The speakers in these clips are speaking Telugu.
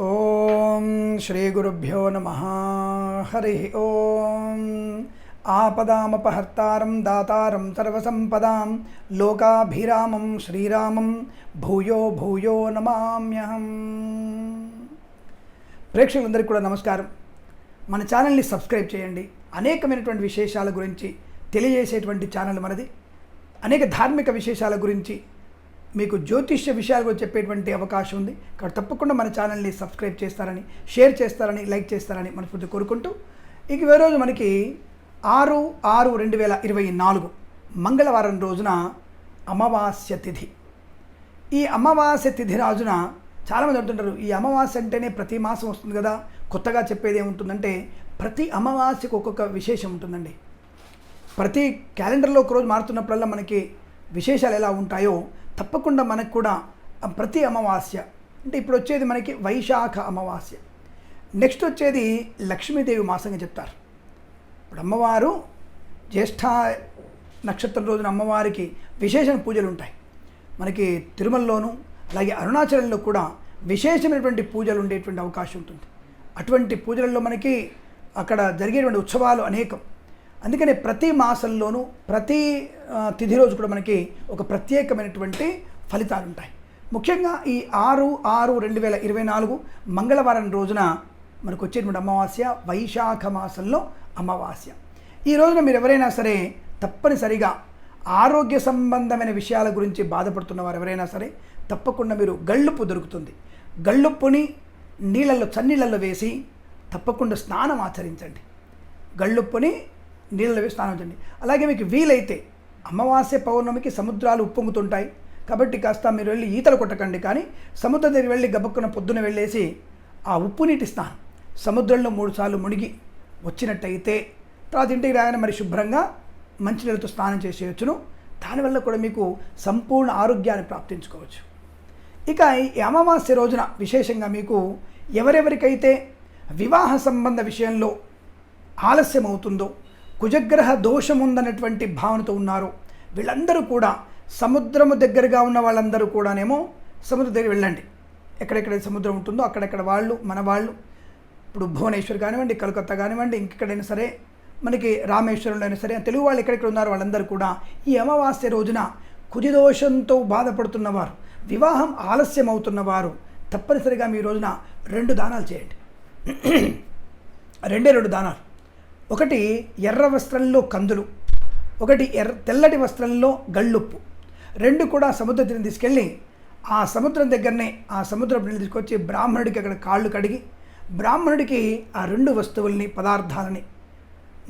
ఓం శ్రీ గురుభ్యో నమః. హరి ఓం. ఆపదామపహర్తారం దాతారం సర్వసంపదాం లోకాభిరామం శ్రీరామం భూయో భూయో నమామ్యహం. ప్రేక్షకులందరికీ కూడా నమస్కారం. మన ఛానల్ని సబ్స్క్రైబ్ చేయండి. అనేకమైనటువంటి విశేషాల గురించి తెలియజేసేటువంటి ఛానల్ మనది. అనేక ధార్మిక విశేషాల గురించి మీకు జ్యోతిష్య విషయాల గురించి చెప్పేటువంటి అవకాశం ఉంది. కాబట్టి తప్పకుండా మన ఛానల్ని సబ్స్క్రైబ్ చేస్తారని, షేర్ చేస్తారని, లైక్ చేస్తారని మనస్ఫూర్తి కోరుకుంటూ, ఇక ఈ రోజు మనకి 6/6/2024 మంగళవారం రోజున అమావాస్య తిథి. ఈ అమావాస్య తిథి రోజున చాలామంది అంటుంటారు, ఈ అమావాస్య అంటేనే ప్రతి మాసం వస్తుంది కదా, కొత్తగా చెప్పేది ఏముంటుందంటే ప్రతి అమావాస్యకు ఒక్కొక్క విశేషం ఉంటుందండి. ప్రతి క్యాలెండర్లో ఒకరోజు మారుతున్నప్పుడల్లా మనకి విశేషాలు ఎలా ఉంటాయో తప్పకుండా మనకు కూడా ప్రతి అమావాస్య అంటే ఇప్పుడు వచ్చేది మనకి వైశాఖ అమావాస్య, నెక్స్ట్ వచ్చేది లక్ష్మీదేవి మాసంగా చెప్తారు. ఇప్పుడు అమ్మవారు జ్యేష్ఠ నక్షత్రం రోజున అమ్మవారికి విశేష పూజలు ఉంటాయి. మనకి తిరుమలలోను అలాగే అరుణాచలంలో కూడా విశేషమైనటువంటి పూజలు ఉండేటువంటి అవకాశం ఉంటుంది. అటువంటి పూజలలో మనకి అక్కడ జరిగేటువంటి ఉత్సవాలు అనేకం. అందుకనే ప్రతి మాసంలోనూ ప్రతి తిథి రోజు కూడా మనకి ఒక ప్రత్యేకమైనటువంటి ఫలితాలు ఉంటాయి. ముఖ్యంగా ఈ 6/6/2024 మంగళవారం రోజున మనకు వచ్చేటువంటి అమావాస్య వైశాఖ మాసంలో అమావాస్య. ఈ రోజున మీరు ఎవరైనా సరే తప్పనిసరిగా ఆరోగ్య సంబంధమైన విషయాల గురించి బాధపడుతున్న వారు ఎవరైనా సరే తప్పకుండా మీరు గళ్ళుప్పు దొరుకుతుంది. గళ్ళుప్పుని నీళ్ళల్లో చన్నీళ్ళల్లో వేసి తప్పకుండా స్నానం ఆచరించండి. గళ్ళుప్పుని నీళ్ళలో వేసి స్నానం చేయండి. అలాగే మీకు వీలైతే అమావాస్య పౌర్ణమికి సముద్రాలు ఉప్పొంగుతుంటాయి కాబట్టి కాస్త మీరు వెళ్ళి ఈతలు కొట్టకండి, కానీ సముద్రం దగ్గర వెళ్ళి గబక్కున పొద్దున వెళ్ళేసి ఆ ఉప్పు నీటి స్నానం సముద్రంలో 3 సార్లు మునిగి వచ్చినట్టయితే తర్వాత ఇంటికి రాగానే మరి శుభ్రంగా మంచినీళ్ళతో స్నానం చేసేయచ్చును. దానివల్ల కూడా మీకు సంపూర్ణ ఆరోగ్యాన్ని ప్రాప్తించుకోవచ్చు. ఇక ఈ అమావాస్య రోజున విశేషంగా మీకు ఎవరెవరికైతే వివాహ సంబంధ విషయంలో ఆలస్యం అవుతుందో, కుజగ్రహ దోషం ఉందన్నటువంటి భావనతో ఉన్నారో వీళ్ళందరూ కూడా సముద్రము దగ్గరగా ఉన్న వాళ్ళందరూ కూడానేమో సముద్రం దగ్గర వెళ్ళండి. ఎక్కడెక్కడ సముద్రం ఉంటుందో అక్కడెక్కడ వాళ్ళు మన వాళ్ళు ఇప్పుడు భువనేశ్వర్ కానివ్వండి, కలకత్తా కానివ్వండి, ఇంకెక్కడైనా సరే మనకి రామేశ్వరంలో అయినా సరే తెలుగు వాళ్ళు ఎక్కడెక్కడ ఉన్నారో వాళ్ళందరూ కూడా ఈ అమావాస్య రోజున కుజదోషంతో బాధపడుతున్నవారు, వివాహం ఆలస్యం అవుతున్నవారు తప్పనిసరిగా మీ రోజున 2 దానాలు చేయండి. 2 దానాలు. ఒకటి ఎర్ర వస్త్రంలో కందులు, ఒకటి తెల్లటి వస్త్రంలో గళ్ళుప్పు. 2 కూడా సముద్ర తీరం తీసుకెళ్ళి ఆ సముద్రం దగ్గరనే ఆ సముద్రం నీళ్ళు తీసుకొచ్చి బ్రాహ్మణుడికి అక్కడ కాళ్ళు కడిగి బ్రాహ్మణుడికి ఆ 2 వస్తువుల్ని పదార్థాలని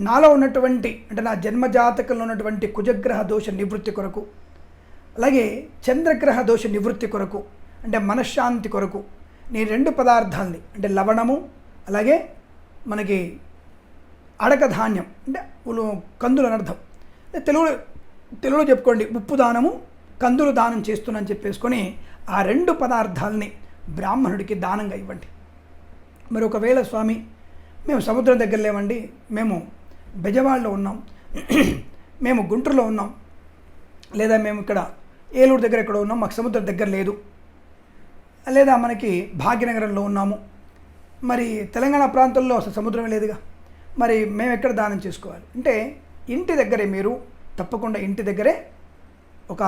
నాలో ఉన్నటువంటి అంటే నా జన్మజాతకంలో ఉన్నటువంటి కుజగ్రహ దోష నివృత్తి కొరకు, అలాగే చంద్రగ్రహ దోష నివృత్తి కొరకు అంటే మనశ్శాంతి కొరకు నేను 2 పదార్థాలని అంటే లవణము అలాగే మనకి అడక ధాన్యం అంటే కందులు అనర్థం, తెలుగులో చెప్పుకోండి ఉప్పు దానము కందులు దానం చేస్తున్నాను చెప్పేసుకొని ఆ 2 పదార్థాలని బ్రాహ్మణుడికి దానంగా ఇవ్వండి. మరి ఒకవేళ స్వామి మేము సముద్రం దగ్గర లేవండి, మేము బెజవాడలో ఉన్నాం, మేము గుంటూరులో ఉన్నాం, లేదా మేము ఇక్కడ ఏలూరు దగ్గర ఎక్కడ ఉన్నాం, మాకు సముద్రం దగ్గర లేదు, లేదా మనకి భాగ్యనగరంలో ఉన్నాము, మరి తెలంగాణ ప్రాంతంలో అసలు సముద్రమే లేదుగా, మరి మేము ఎక్కడ దానం చేసుకోవాలి అంటే ఇంటి దగ్గరే మీరు తప్పకుండా ఇంటి దగ్గరే ఒక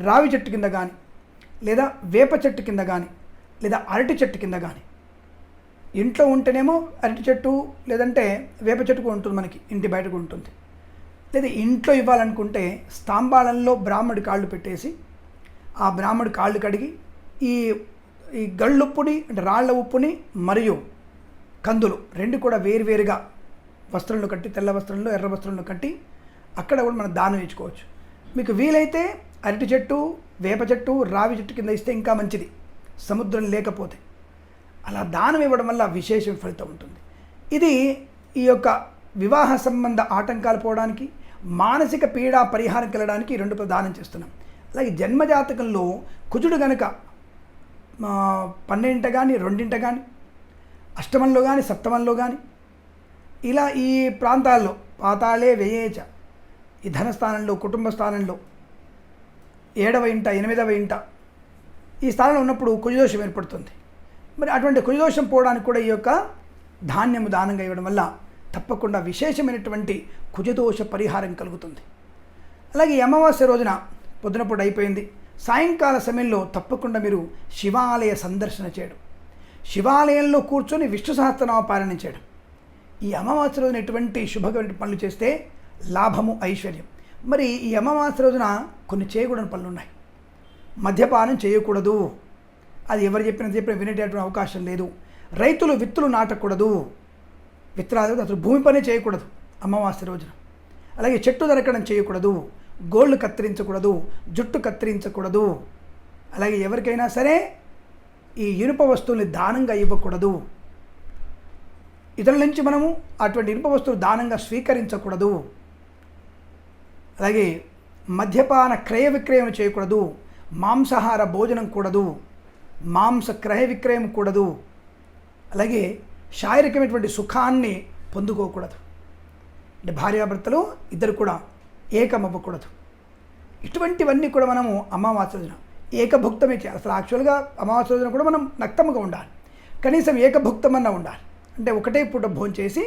రావి చెట్టు కింద కానీ లేదా వేప చెట్టు కింద కానీ లేదా అరటి చెట్టు కింద కానీ, ఇంట్లో ఉంటేనేమో అరటి చెట్టు లేదంటే వేప చెట్టుకు ఉంటుంది, మనకి ఇంటి బయటకు ఉంటుంది. లేదా ఇంట్లో ఇవ్వాలనుకుంటే స్తంభాలలో బ్రాహ్మడి కాళ్ళు పెట్టేసి ఆ బ్రాహ్మడి కాళ్ళు కడిగి ఈ గళ్ళుప్పుని అంటే రాళ్ల ఉప్పుని మరియు కందులు 2 కూడా వేరువేరుగా వస్త్రంలో కట్టి, తెల్ల వస్త్రంలో ఎర్ర వస్త్రంలో కట్టి అక్కడ కూడా మనం దానం ఇచ్చుకోవచ్చు. మీకు వీలైతే అరటి చెట్టు వేప చెట్టు రావి చెట్టు కింద ఇస్తే ఇంకా మంచిది, సముద్రం లేకపోతే. అలా దానం ఇవ్వడం వల్ల విశేష ఫలితం ఉంటుంది. ఇది ఈ యొక్క వివాహ సంబంధ ఆటంకాలు పోవడానికి, మానసిక పీడా పరిహారం కలగడానికి 2 దానం చేస్తున్నాం. అలాగే జన్మజాతకంలో కుజుడు కనుక 12 కానీ 2 కానీ అష్టమంలో కానీ సప్తమంలో కానీ ఇలా ఈ ప్రాంతాల్లో పాతాళే వ్యయేచ ఈ ధనస్థానంలో కుటుంబ స్థానంలో 7వ ఇంట 8వ ఇంట ఈ స్థానంలో ఉన్నప్పుడు కుజదోషం ఏర్పడుతుంది. మరి అటువంటి కుజదోషం పోవడానికి కూడా ఈ యొక్క ధాన్యము దానంగా ఇవ్వడం వల్ల తప్పకుండా విశేషమైనటువంటి కుజదోష పరిహారం కలుగుతుంది. అలాగే ఈ అమావాస్య రోజున పొద్దునప్పుడు అయిపోయింది, సాయంకాల సమయంలో తప్పకుండా మీరు శివాలయ సందర్శన చేయడం, శివాలయంలో కూర్చొని విష్ణు సహస్రనామ పారాయణ చేయడం. ఈ అమావాస్య రోజున ఎటువంటి శుభమైన పనులు చేస్తే లాభము, ఐశ్వర్యం. మరి ఈ అమావాస్య రోజున కొన్ని చేయకూడని పనులు ఉన్నాయి. మద్యపానం చేయకూడదు, అది ఎవరు చెప్పిన వినేటటువంటి అవకాశం లేదు. రైతులు విత్తులు నాటకూడదు, విత్తనాలు అసలు భూమి పనే చేయకూడదు అమావాస్య రోజున. అలాగే చెట్టు నరకడం చేయకూడదు, గోళ్ళు కత్తిరించకూడదు, జుట్టు కత్తిరించకూడదు. అలాగే ఎవరికైనా సరే ఈ ఇనుప వస్తువుల్ని దానంగా ఇవ్వకూడదు, ఇతరుల నుంచి మనము అటువంటి ఇనుప వస్తువులు దానంగా స్వీకరించకూడదు. అలాగే మద్యపాన క్రయ విక్రయం చేయకూడదు, మాంసాహార భోజనం కూడదు, మాంస క్రయ విక్రయం కూడదు. అలాగే శారీరకమైనటువంటి సుఖాన్ని పొందుకోకూడదు. అంటే భార్యాభర్తలు ఇద్దరు కూడా ఏకమవ్వకూడదు. ఇటువంటివన్నీ కూడా మనము అమావాస్య రోజున ఏకభుక్తమే చేయాలి. అసలు యాక్చువల్గా అమావాస్య రోజున కూడా మనం నక్తముగా ఉండాలి, కనీసం ఏకభుక్తమన్నా ఉండాలి. అంటే ఒకటే పూట భోజనం చేసి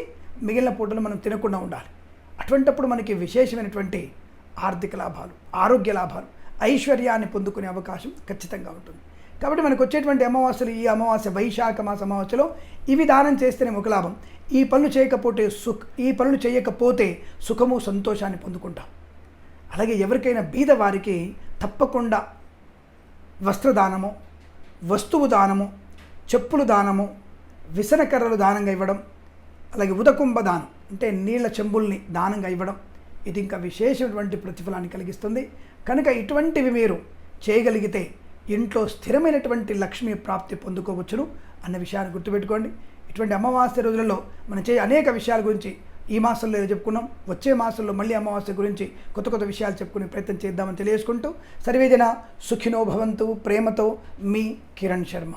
మిగిలిన పూటలు మనం తినకుండా ఉండాలి. అటువంటప్పుడు మనకి విశేషమైనటువంటి ఆర్థిక లాభాలు, ఆరోగ్య లాభాలు, ఐశ్వర్యాన్ని పొందుకునే అవకాశం ఖచ్చితంగా ఉంటుంది. కాబట్టి మనకు వచ్చేటువంటి అమావాస్యలు, ఈ అమావాస్య వైశాఖ మాస అమావాస్యలో ఇవి దానం చేస్తేనే ఒక లాభం. ఈ పనులు చేయకపోతే సుఖము, సంతోషాన్ని పొందుకుంటాం. అలాగే ఎవరికైనా బీద వారికి తప్పకుండా వస్త్రదానము, వస్తువు దానము, చెప్పులు దానము, విసనకర్రలు దానంగా ఇవ్వడం, అలాగే ఉదకుంభ దానం అంటే నీళ్ల చెంబుల్ని దానంగా ఇవ్వడం, ఇది ఇంకా విశేషమైనటువంటి ప్రతిఫలాన్ని కలిగిస్తుంది. కనుక ఇటువంటివి మీరు చేయగలిగితే ఇంట్లో స్థిరమైనటువంటి లక్ష్మీ ప్రాప్తి పొందుకోవచ్చును అన్న విషయాన్ని గుర్తుపెట్టుకోండి. ఇటువంటి అమావాస్య రోజులలో మనం అనేక విషయాల గురించి ఈ మాసంలో చెప్పుకున్నాం. వచ్చే మాసంలో మళ్ళీ అమావాస్య గురించి కొత్త విషయాలు చెప్పుకునే ప్రయత్నం చేద్దామని తెలియజేసుకుంటూ, సర్వేజన సుఖినో భవంతు. ప్రేమతో మీ కిరణ్ శర్మ.